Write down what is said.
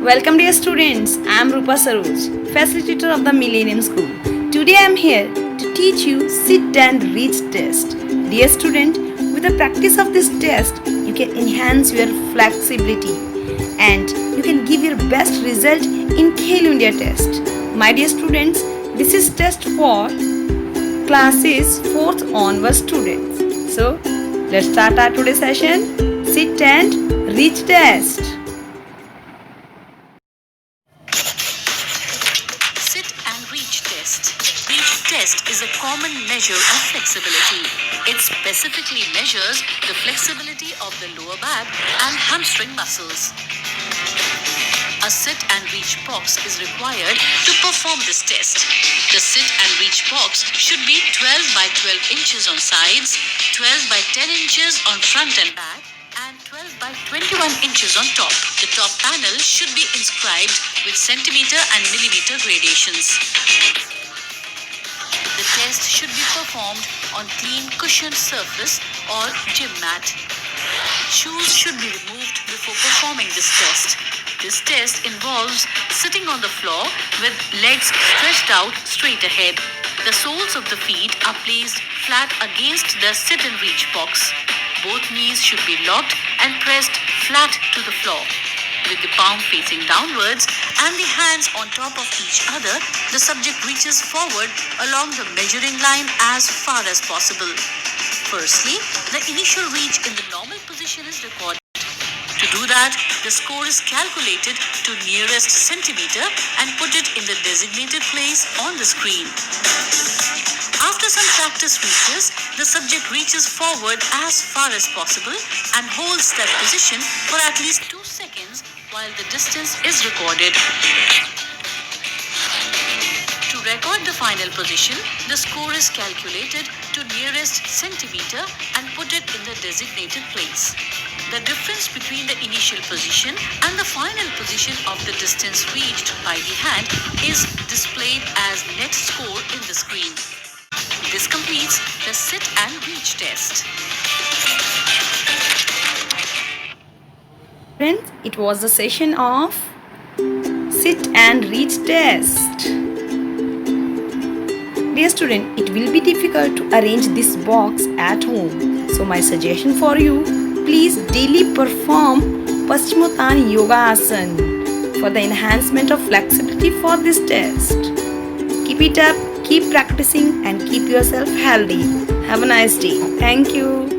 Welcome dear students, I am Rupa Saroj, facilitator of the Millennium School. Today I am here to teach you sit and reach test. Dear student, with the practice of this test, you can enhance your flexibility and you can give your best result in Khelo India test. My dear students, this is test for classes 4th onward students. So, let's start our today's session. Sit and reach test. Sit and reach test. Reach test is a common measure of flexibility. It specifically measures the flexibility of the lower back and hamstring muscles. A sit and reach box is required to perform this test. The sit and reach box should be 12 by 12 inches on sides, 12 by 10 inches on front and back, and 12 by 21 inches on top. The top panel should be inscribed with centimeter and millimeter gradations. The test should be performed on clean cushioned surface or gym mat. Shoes should be removed before performing this test. This test involves sitting on the floor with legs stretched out straight ahead. The soles of the feet are placed flat against the sit and reach box. Both knees should be locked and pressed flat to the floor. With the palm facing downwards and the hands on top of each other, the subject reaches forward along the measuring line as far as possible. Firstly, the initial reach in the normal position is recorded. To do that, the score is calculated to nearest centimeter and put it in the designated place on the screen. After some practice reaches, the subject reaches forward as far as possible and holds that position for at least 2 seconds while the distance is recorded. To record the final position, the score is calculated to nearest centimeter and put it in the designated place. The difference between the initial position and the final position of the distance reached by the hand is displayed as net score in the screen. This completes the sit and reach test. Friends, it was the session of sit and reach test. Dear student, it will be difficult to arrange this box at home. So my suggestion for you, please daily perform Paschimottanasana Yoga Asana for the enhancement of flexibility for this test. Keep it up, keep practicing and keep yourself healthy. Have a nice day. Thank you.